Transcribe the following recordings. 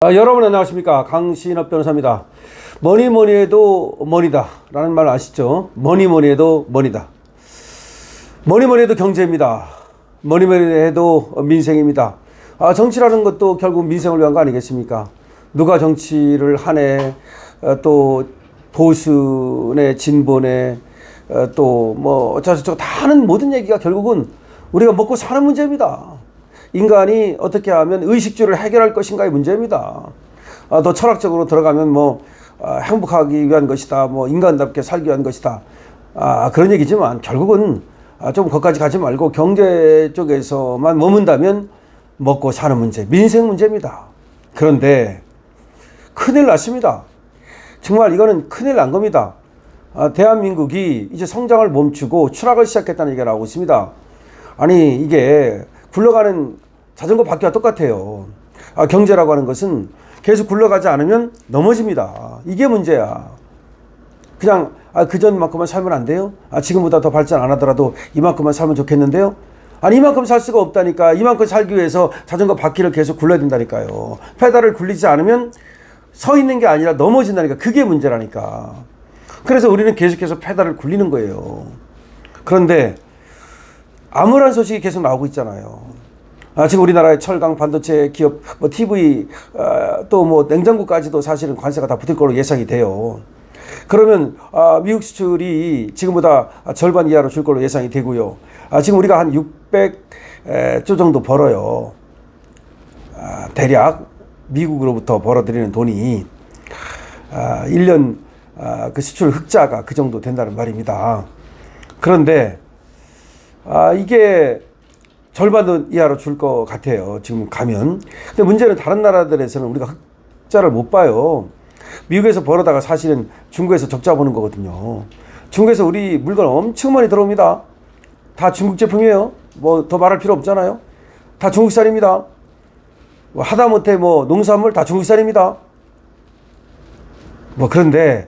여러분 안녕하십니까, 강신업 변호사입니다. 뭐니 뭐니 해도 머니다 라는 말 아시죠? 뭐니 뭐니 해도 머니다. 뭐니 뭐니 해도 경제입니다. 뭐니 뭐니 해도 민생입니다. 정치라는 것도 결국 민생을 위한 거 아니겠습니까? 누가 정치를 하네, 또 보수네, 진보네, 또 뭐 어쩌고저쩌고 다 하는 모든 얘기가 결국은 우리가 먹고 사는 문제입니다. 인간이 어떻게 하면 의식주를 해결할 것인가의 문제입니다. 더 철학적으로 들어가면 행복하기 위한 것이다, 인간답게 살기 위한 것이다, 그런 얘기지만 결국은 좀 거기까지 가지 말고 경제 쪽에서만 머문다면 먹고 사는 문제, 민생 문제입니다. 그런데 큰일 났습니다. 정말 이거는 큰일 난 겁니다. 대한민국이 이제 성장을 멈추고 추락을 시작했다는 얘기가 나오고 있습니다. 아니, 이게 굴러가는 자전거 바퀴와 똑같아요. 경제라고 하는 것은 계속 굴러가지 않으면 넘어집니다. 이게 문제야. 그냥 그전만큼만 살면 안 돼요? 지금보다 더 발전 안 하더라도 이만큼만 살면 좋겠는데요? 아니, 이만큼 살 수가 없다니까. 이만큼 살기 위해서 자전거 바퀴를 계속 굴려야 된다니까요. 페달을 굴리지 않으면 서 있는 게 아니라 넘어진다니까. 그게 문제라니까. 그래서 우리는 계속해서 페달을 굴리는 거예요. 그런데 암울한 소식이 계속 나오고 있잖아요. 지금 우리나라의 철강, 반도체 기업, TV, 또 냉장고까지도 사실은 관세가 다 붙을 걸로 예상이 돼요. 그러면 미국 수출이 지금보다 절반 이하로 줄 걸로 예상이 되고요. 지금 우리가 한 600조 정도 벌어요. 대략 미국으로부터 벌어들이는 돈이 1년 그 수출 흑자가 그 정도 된다는 말입니다. 그런데 이게 절반 이하로 줄 것 같아요, 지금 가면. 근데 문제는 다른 나라들에서는 우리가 흑자를 못 봐요. 미국에서 벌어다가 사실은 중국에서 적자 보는 거거든요. 중국에서 우리 물건 엄청 많이 들어옵니다. 다 중국 제품이에요. 더 말할 필요 없잖아요. 다 중국산입니다. 하다못해 농산물 다 중국산입니다. 그런데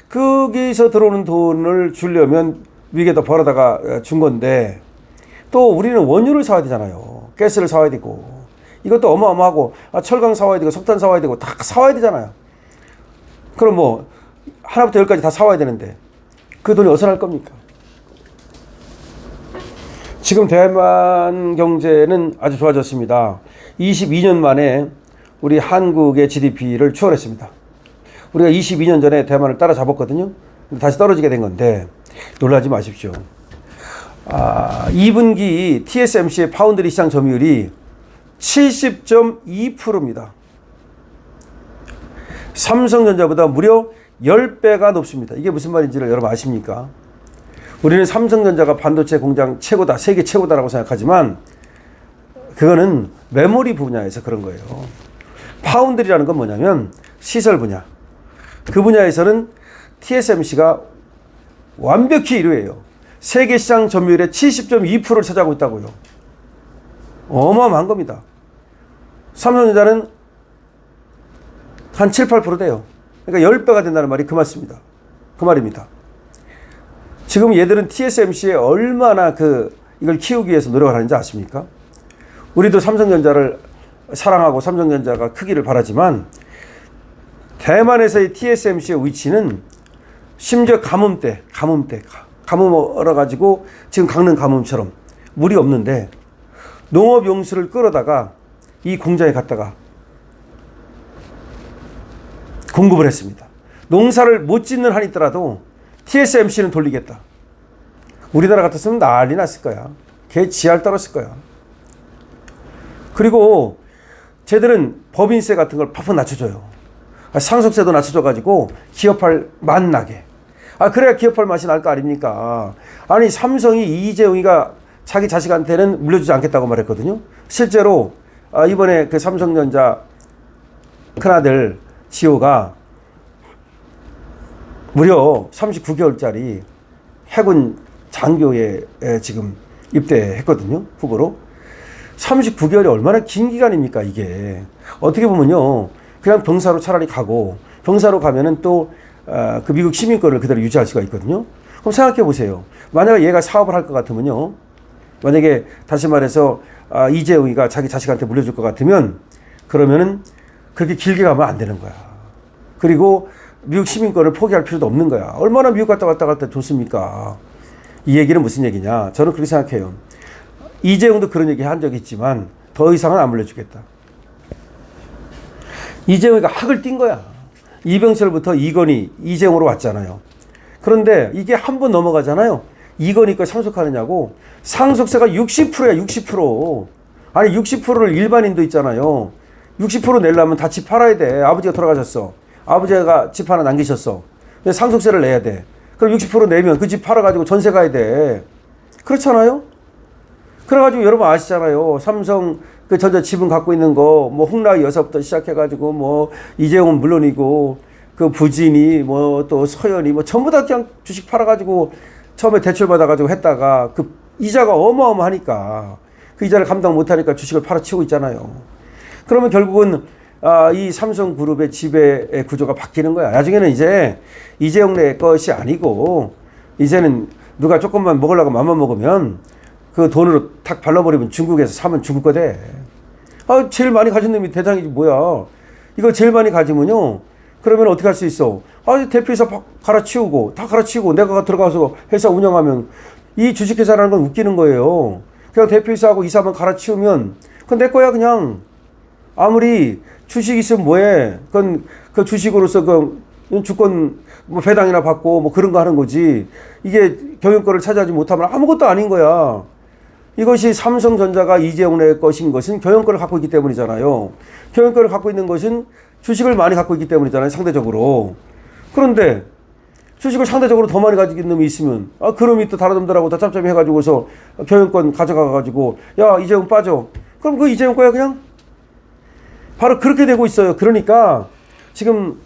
거기서 들어오는 돈을 주려면 미국에다 벌어다가 준 건데, 또 우리는 원유를 사야 되잖아요. 가스를 사야 되고, 이것도 어마어마하고, 철강 사와야 되고, 석탄 사와야 되고, 다 사와야 되잖아요. 그럼 하나부터 열까지 다 사와야 되는데 그 돈이 어디서 날 겁니까? 지금 대만 경제는 아주 좋아졌습니다. 22년 만에 우리 한국의 GDP를 추월했습니다. 우리가 22년 전에 대만을 따라잡았거든요. 다시 떨어지게 된 건데 놀라지 마십시오. 2분기 TSMC의 파운드리 시장 점유율이 70.2%입니다. 삼성전자보다 무려 10배가 높습니다. 이게 무슨 말인지를 여러분 아십니까? 우리는 삼성전자가 반도체 공장 최고다, 세계 최고다라고 생각하지만 그거는 메모리 분야에서 그런 거예요. 파운드리라는 건 뭐냐면 시설 분야. 그 분야에서는 TSMC가 완벽히 1위예요. 세계 시장 점유율의 70.2%를 차지하고 있다고요. 어마어마한 겁니다. 삼성전자는 한 7, 8% 돼요. 그러니까 10배가 된다는 말이 그 말입니다. 지금 얘들은 TSMC에 얼마나 이걸 키우기 위해서 노력을 하는지 아십니까? 우리도 삼성전자를 사랑하고 삼성전자가 크기를 바라지만 대만에서의 TSMC의 위치는 심지어 가뭄 얼어가지고 지금 강릉 가뭄처럼 물이 없는데 농업 용수를 끌어다가 이 공장에 갖다가 공급을 했습니다. 농사를 못 짓는 한이 있더라도 TSMC는 돌리겠다. 우리나라 같았으면 난리 났을 거야. 개 지할 떨었을 거야. 그리고 쟤들은 법인세 같은 걸 팍팍 낮춰줘요. 상속세도 낮춰줘가지고 기업할 맛 나게. 그래야 기업할 맛이 날 거 아닙니까? 아니, 삼성이 이재용이가 자기 자식한테는 물려주지 않겠다고 말했거든요. 실제로 이번에 그 삼성전자 큰아들 지호가 무려 39개월짜리 해군 장교에 지금 입대했거든요, 후보로. 39개월이 얼마나 긴 기간입니까, 이게. 어떻게 보면요, 그냥 병사로 차라리 가고, 병사로 가면은 또 그 미국 시민권을 그대로 유지할 수가 있거든요. 그럼 생각해 보세요. 만약에 얘가 사업을 할 것 같으면요, 만약에 다시 말해서 이재용이가 자기 자식한테 물려줄 것 같으면, 그러면은 그렇게 길게 가면 안 되는 거야. 그리고 미국 시민권을 포기할 필요도 없는 거야. 얼마나 미국 갔다 갈 때 좋습니까? 이 얘기는 무슨 얘기냐? 저는 그렇게 생각해요. 이재용도 그런 얘기 한 적이 있지만 더 이상은 안 물려주겠다. 이재용이가 학을 띈 거야. 이병철부터 이건희, 이재용으로 왔잖아요. 그런데 이게 한 번 넘어가잖아요. 이건희 거 상속하느냐고. 상속세가 60%야, 60%. 아니, 60%를 일반인도 있잖아요. 60% 내려면 다 집 팔아야 돼. 아버지가 돌아가셨어. 아버지가 집 하나 남기셨어. 상속세를 내야 돼. 그럼 60% 내면 그 집 팔아가지고 전세 가야 돼. 그렇잖아요? 그래가지고 여러분 아시잖아요. 삼성 그 전자 지분 갖고 있는 거, 뭐 홍라희 여사부터 시작해가지고 뭐 이재용은 물론이고 그 부진이 뭐 또 서현이 뭐 전부 다 그냥 주식 팔아가지고 처음에 대출 받아가지고 했다가 그 이자가 어마어마하니까 그 이자를 감당 못하니까 주식을 팔아치우고 있잖아요. 그러면 결국은 이 삼성그룹의 지배 구조가 바뀌는 거야. 나중에는 이제 이재용네 것이 아니고 이제는 누가 조금만 먹으려고 맘만 먹으면 그 돈으로 탁 발라버리면 중국에서 사면 중국 거 돼. 제일 많이 가진 놈이 대장이지 뭐야. 이거 제일 많이 가지면요. 그러면 어떻게 할 수 있어? 대표이사 갈아치우고 다 갈아치우고 내가 들어가서 회사 운영하면 이 주식회사라는 건 웃기는 거예요. 그냥 대표이사하고 이사만 갈아치우면 그건 내 거야 그냥. 아무리 주식 있으면 뭐해. 그건 그 주식으로서 그 주권 뭐 배당이나 받고 뭐 그런 거 하는 거지. 이게 경영권을 차지하지 못하면 아무것도 아닌 거야. 이것이 삼성전자가 이재용의 것인 것은 경영권을 갖고 있기 때문이잖아요. 경영권을 갖고 있는 것은 주식을 많이 갖고 있기 때문이잖아요. 상대적으로. 그런데 주식을 상대적으로 더 많이 가지고 있는 놈이 있으면 그놈이 또 다른 놈들하고 다 짬짬이 해가지고서 경영권 가져가가지고 야 이재용 빠져. 그럼 그 이재용 거야 그냥? 바로 그렇게 되고 있어요. 그러니까 지금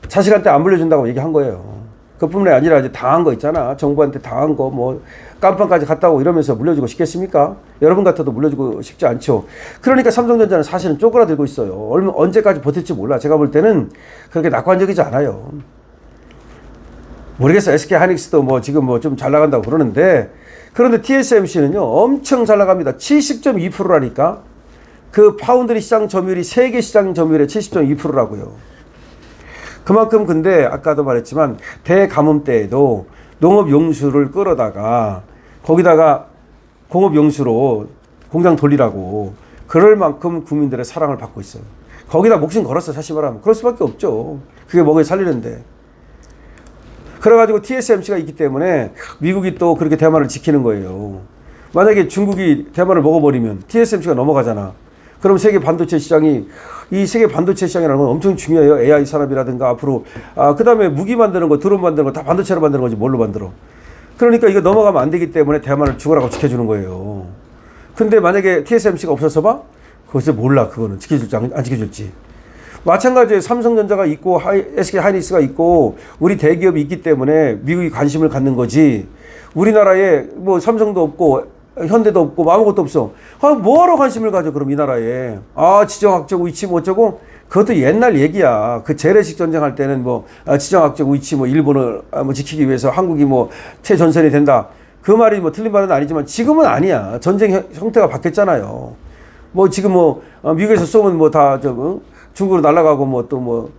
자식한테 안 물려준다고 얘기한 거예요. 그뿐만이 아니라 이제 당한 거 있잖아. 정부한테 당한 거 뭐 깜빵까지 갔다 오고 이러면서 물려주고 싶겠습니까? 여러분 같아도 물려주고 싶지 않죠. 그러니까 삼성전자는 사실은 쪼그라들고 있어요. 언제까지 버틸지 몰라. 제가 볼 때는 그렇게 낙관적이지 않아요. 모르겠어요. SK 하이닉스도 뭐 지금 뭐 좀 잘 나간다고 그러는데 그런데 TSMC는요 엄청 잘 나갑니다. 70.2%라니까. 그 파운드리 시장 점유율이 세계 시장 점유율의 70.2%라고요. 그만큼 근데 아까도 말했지만 대가뭄 때에도 농업용수를 끌어다가 거기다가 공업용수로 공장 돌리라고 그럴 만큼 국민들의 사랑을 받고 있어요. 거기다 목숨 걸었어 사실 말하면. 그럴 수밖에 없죠. 그게 먹여 살리는데. 그래가지고 TSMC가 있기 때문에 미국이 또 그렇게 대만을 지키는 거예요. 만약에 중국이 대만을 먹어버리면 TSMC가 넘어가잖아. 그럼 세계 반도체 시장이 이 세계 반도체 시장이라는 건 엄청 중요해요. AI 산업이라든가 앞으로 그다음에 무기 만드는 거, 드론 만드는 거 다 반도체로 만드는 거지 뭘로 만들어. 그러니까 이거 넘어가면 안 되기 때문에 대만을 죽으라고 지켜주는 거예요. 근데 만약에 TSMC가 없어서 봐? 그것을 몰라. 그거는 지켜줄지 안 지켜줄지. 마찬가지로 삼성전자가 있고 SK 하이닉스가 있고 우리 대기업이 있기 때문에 미국이 관심을 갖는 거지. 우리나라에 뭐 삼성도 없고 현대도 없고 뭐 아무것도 없어. 뭐하러 관심을 가져 그럼 이 나라에. 지정학적 위치 뭐 어쩌고. 그것도 옛날 얘기야. 그 재래식 전쟁할 때는 뭐 지정학적 위치 뭐 일본을 뭐 지키기 위해서 한국이 뭐 최전선이 된다. 그 말이 뭐 틀린 말은 아니지만 지금은 아니야. 전쟁 형태가 바뀌었잖아요. 뭐 지금 뭐 미국에서 쏘면 뭐 다 중국으로 날아가고 뭐 또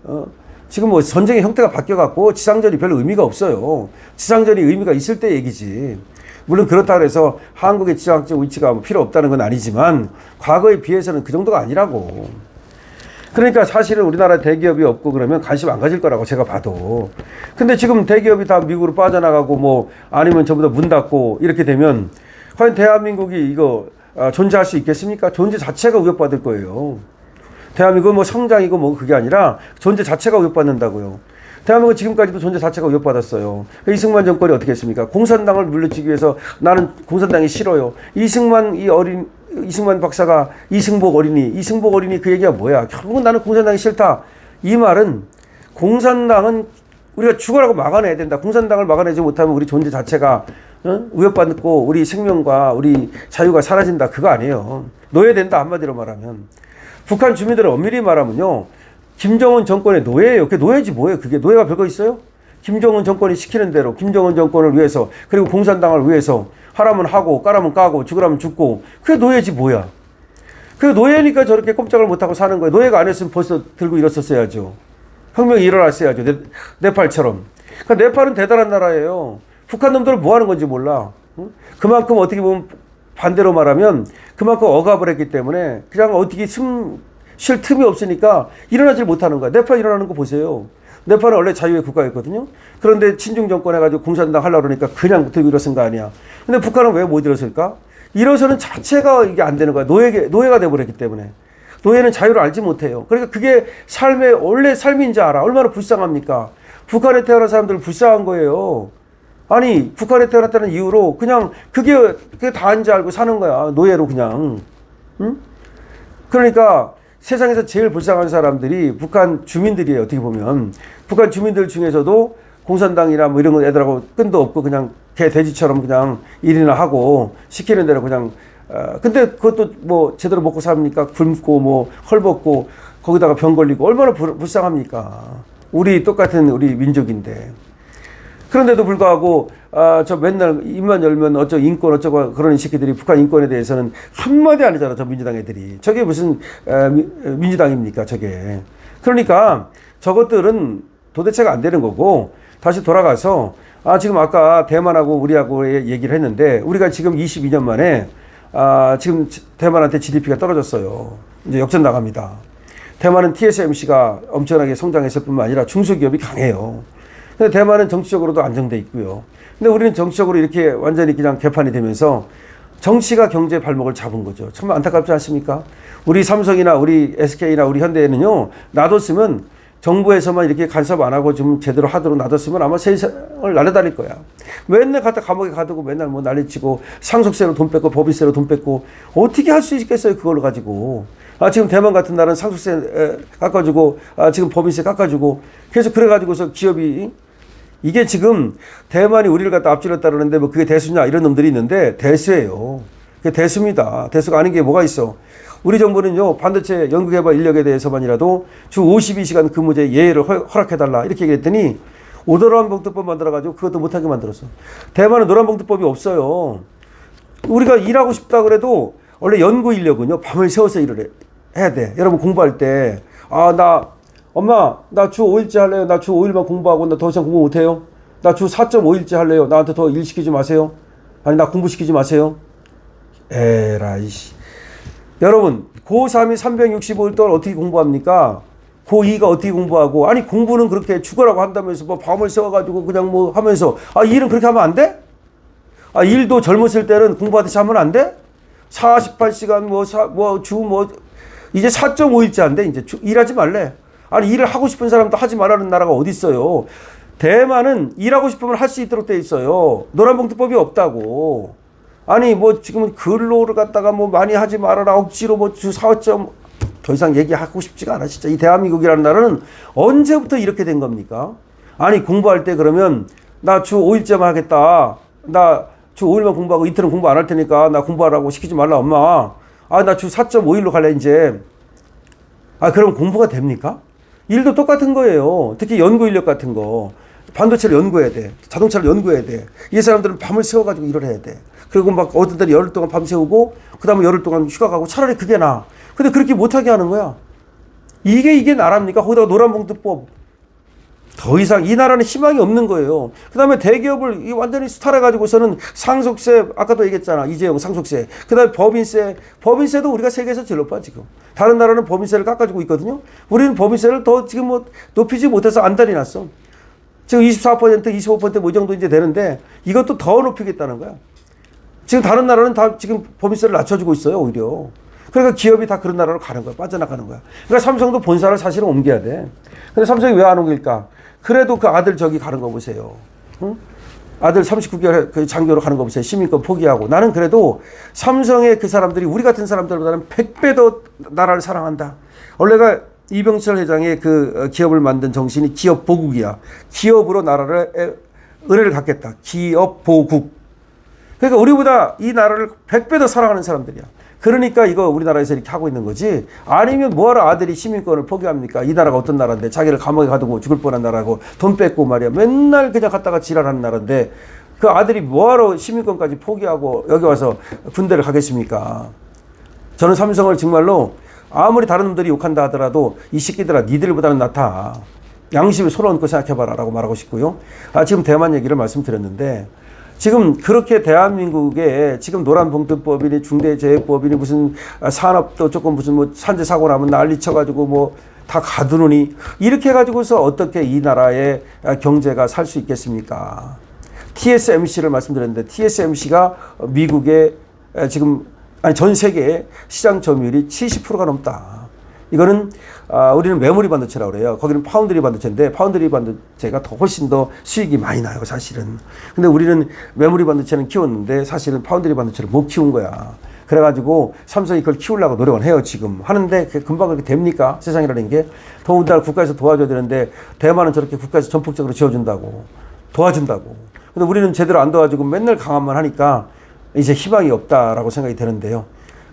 지금 뭐 전쟁의 형태가 바뀌어갖고 지상전이 별로 의미가 없어요. 지상전이 의미가 있을 때 얘기지. 물론 그렇다고 해서 한국의 지정학적 위치가 뭐 필요 없다는 건 아니지만 과거에 비해서는 그 정도가 아니라고. 그러니까 사실은 우리나라 대기업이 없고 그러면 관심 안 가질 거라고 제가 봐도. 근데 지금 대기업이 다 미국으로 빠져나가고 뭐 아니면 전부 다 문 닫고 이렇게 되면 과연 대한민국이 이거 존재할 수 있겠습니까? 존재 자체가 위협받을 거예요. 대한민국은 뭐 성장이고 뭐 그게 아니라 존재 자체가 위협받는다고요. 대한민국은 지금까지도 존재 자체가 위협받았어요. 이승만 정권이 어떻게 했습니까? 공산당을 물리치기 위해서 나는 공산당이 싫어요. 이승만 박사가 이승복 어린이 그 얘기가 뭐야? 결국은 나는 공산당이 싫다. 이 말은 공산당은 우리가 죽어라고 막아내야 된다. 공산당을 막아내지 못하면 우리 존재 자체가 위협받고 우리 생명과 우리 자유가 사라진다. 그거 아니에요. 노예된다 한마디로 말하면. 북한 주민들은 엄밀히 말하면요. 김정은 정권의 노예예요. 그게 노예지 뭐예요. 그게 노예가 별거 있어요? 김정은 정권이 시키는 대로 김정은 정권을 위해서 그리고 공산당을 위해서 하라면 하고 까라면 까고 죽으라면 죽고 그게 노예지 뭐야. 그 노예니까 저렇게 꼼짝을 못하고 사는 거예요. 노예가 안 했으면 벌써 들고 일어섰어야죠. 혁명이 일어났어야죠. 네팔처럼. 그러니까 네팔은 대단한 나라예요. 북한 놈들은 뭐 하는 건지 몰라. 응? 그만큼 어떻게 보면 반대로 말하면 그만큼 억압을 했기 때문에 그냥 어떻게 쉴 틈이 없으니까 일어나질 못하는 거야. 네팔 일어나는 거 보세요. 네팔은 원래 자유의 국가였거든요. 그런데 친중 정권 해가지고 공산당 하려고 그러니까 그냥 들고 일어선 거 아니야. 근데 북한은 왜 못 일어설까? 일어서는 자체가 이게 안 되는 거야. 노예가 돼버렸기 때문에. 노예는 자유를 알지 못해요. 그러니까 그게 원래 삶인지 알아. 얼마나 불쌍합니까? 북한에 태어난 사람들 불쌍한 거예요. 아니, 북한에 태어났다는 이유로 그냥 그게 다인지 알고 사는 거야. 노예로 그냥. 응? 그러니까 세상에서 제일 불쌍한 사람들이 북한 주민들이에요. 어떻게 보면. 북한 주민들 중에서도 공산당이나 뭐 이런 거 애들하고 끈도 없고 그냥 개 돼지처럼 그냥 일이나 하고 시키는 대로 그냥 근데 그것도 뭐 제대로 먹고 삽니까? 굶고 뭐 헐벗고 거기다가 병 걸리고 얼마나 불쌍합니까? 우리 똑같은 우리 민족인데. 그런데도 불구하고 저 맨날 입만 열면 어쩌고 인권 어쩌고 그러는 새끼들이 북한 인권에 대해서는 한마디 안 하잖아. 저 민주당 애들이. 저게 무슨 민주당입니까 저게. 그러니까 저것들은 도대체가 안 되는 거고 다시 돌아가서 지금 아까 대만하고 우리하고 얘기를 했는데 우리가 지금 22년 만에 지금 대만한테 GDP가 떨어졌어요. 이제 역전 나갑니다. 대만은 TSMC가 엄청나게 성장했을 뿐만 아니라 중소기업이 강해요. 근데 대만은 정치적으로도 안정돼 있고요. 근데 우리는 정치적으로 이렇게 완전히 그냥 개판이 되면서 정치가 경제 발목을 잡은 거죠. 정말 안타깝지 않습니까? 우리 삼성이나 우리 SK나 우리 현대에는요, 놔뒀으면 정부에서만 이렇게 간섭 안 하고 좀 제대로 하도록 놔뒀으면 아마 세상을 날아다닐 거야. 맨날 갖다 감옥에 가두고 맨날 뭐 난리치고 상속세로 돈 뺏고 법인세로 돈 뺏고 어떻게 할 수 있겠어요, 그걸로 가지고. 지금 대만 같은 나라는 상속세 깎아주고 지금 법인세 깎아주고 계속 그래가지고서 기업이 이게 지금 대만이 우리를 갖다 앞질렀다 그러는데 뭐 그게 대수냐 이런 놈들이 있는데 대수예요. 그게 대수입니다. 대수가 아닌 게 뭐가 있어. 우리 정부는요 반도체 연구개발 인력에 대해서만이라도 주 52시간 근무제 예외를 허락해달라 이렇게 얘기했더니 노란봉투법 만들어가지고 그것도 못하게 만들었어. 대만은 노란봉투법이 없어요. 우리가 일하고 싶다 그래도 원래 연구 인력은요 밤을 새워서 일을 해야 돼. 여러분 공부할 때 엄마 나 주 5일째 할래요. 나 주 5일만 공부하고 나 더 이상 공부 못해요. 나 주 4.5일째 할래요. 나한테 더 일 시키지 마세요. 아니 나 공부 시키지 마세요. 에라이씨. 여러분 고3이 365일 동안 어떻게 공부합니까? 고2가 어떻게 공부하고 아니 공부는 그렇게 죽으라고 한다면서 뭐 밤을 새워가지고 그냥 뭐 하면서 일은 그렇게 하면 안 돼? 일도 젊었을 때는 공부하듯이 하면 안 돼? 48시간 이제 4.5일째 한대. 이제 일하지 말래. 아니 일을 하고 싶은 사람도 하지 말라는 나라가 어디 있어요. 대만은 일하고 싶으면 할 수 있도록 돼 있어요. 노란봉투법이 없다고. 아니 뭐 지금 근로를 갖다가 뭐 많이 하지 말아라 억지로 뭐 주 4점 더 이상 얘기하고 싶지가 않아. 진짜 이 대한민국이라는 나라는 언제부터 이렇게 된 겁니까? 아니 공부할 때 그러면 나 주 5일째만 하겠다. 나 주 5일만 공부하고 이틀은 공부 안 할 테니까 나 공부하라고 시키지 말라 엄마. 나 주 4.5일로 갈래 이제. 그럼 공부가 됩니까? 일도 똑같은 거예요. 특히 연구 인력 같은 거. 반도체를 연구해야 돼. 자동차를 연구해야 돼. 이 사람들은 밤을 새워가지고 일을 해야 돼. 그리고 막 어떤 때는 열흘 동안 밤 새우고 그 다음에 열흘 동안 휴가 가고 차라리 그게 나아. 근데 그렇게 못하게 하는 거야. 이게 나라입니까? 거기다가 노란봉투법. 더 이상 이 나라는 희망이 없는 거예요. 그 다음에 대기업을 완전히 수탈해가지고서는 상속세, 아까도 얘기했잖아. 이재용 상속세. 그 다음에 법인세도 우리가 세계에서 제일 높아, 지금. 다른 나라는 법인세를 깎아주고 있거든요. 우리는 법인세를 더 지금 뭐 높이지 못해서 안달이 났어. 지금 24%, 25% 뭐 이 정도 이제 되는데 이것도 더 높이겠다는 거야. 지금 다른 나라는 다 지금 법인세를 낮춰주고 있어요, 오히려. 그러니까 기업이 다 그런 나라로 가는 거야. 빠져나가는 거야. 그러니까 삼성도 본사를 사실은 옮겨야 돼. 근데 삼성이 왜 안 옮길까? 그래도 그 아들 저기 가는 거 보세요. 응? 아들 39개월 그 장교로 가는 거 보세요. 시민권 포기하고. 나는 그래도 삼성의 그 사람들이 우리 같은 사람들보다는 100배 더 나라를 사랑한다. 원래가 이병철 회장의 그 기업을 만든 정신이 기업 보국이야. 기업으로 나라를 은혜를 갚겠다. 기업 보국. 그러니까 우리보다 이 나라를 100배 더 사랑하는 사람들이야. 그러니까 이거 우리나라에서 이렇게 하고 있는 거지. 아니면 뭐하러 아들이 시민권을 포기합니까? 이 나라가 어떤 나라인데 자기를 감옥에 가두고 죽을 뻔한 나라고 돈 뺏고 말이야. 맨날 그냥 갔다가 지랄하는 나라인데 그 아들이 뭐하러 시민권까지 포기하고 여기 와서 군대를 가겠습니까? 저는 삼성을 정말로 아무리 다른 놈들이 욕한다 하더라도 이 새끼들아 니들보다는 낫다. 양심에 손을 얹고 생각해봐라 라고 말하고 싶고요. 지금 대만 얘기를 말씀드렸는데 지금 그렇게 대한민국에 지금 노란봉투법이니 중대재해법이니 무슨 산업도 조금 무슨 뭐 산재 사고 나면 난리 쳐가지고 뭐 다 가두느니 이렇게 해가지고서 어떻게 이 나라의 경제가 살 수 있겠습니까? TSMC를 말씀드렸는데 TSMC가 미국의 지금 아니 전 세계 시장 점유율이 70%가 넘다. 이거는 우리는 메모리 반도체라고 그래요. 거기는 파운드리 반도체인데 파운드리 반도체가 더 훨씬 더 수익이 많이 나요, 사실은. 근데 우리는 메모리 반도체는 키웠는데 사실은 파운드리 반도체를 못 키운 거야. 그래가지고 삼성이 그걸 키우려고 노력을 해요, 지금. 하는데 금방 그렇게 됩니까? 세상이라는 게. 더군다나 국가에서 도와줘야 되는데 대만은 저렇게 국가에서 전폭적으로 지어준다고. 도와준다고. 근데 우리는 제대로 안 도와주고 맨날 강압만 하니까 이제 희망이 없다라고 생각이 되는데요.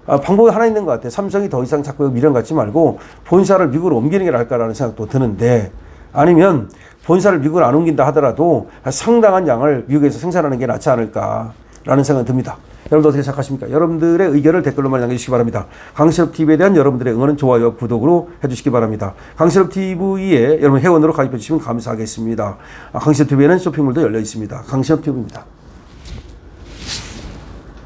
방법이 하나 있는 것 같아요. 삼성이 더 이상 자꾸 미련 갖지 말고 본사를 미국으로 옮기는 게 나을까라는 생각도 드는데 아니면 본사를 미국으로 안 옮긴다 하더라도 상당한 양을 미국에서 생산하는 게 낫지 않을까라는 생각이 듭니다. 여러분도 어떻게 생각하십니까? 여러분들의 의견을 댓글로만 남겨주시기 바랍니다. 강실업TV에 대한 여러분들의 응원은 좋아요와 구독으로 해주시기 바랍니다. 강실업TV에 여러분 회원으로 가입해 주시면 감사하겠습니다. 강실업TV에는 쇼핑몰도 열려 있습니다. 강실업TV입니다.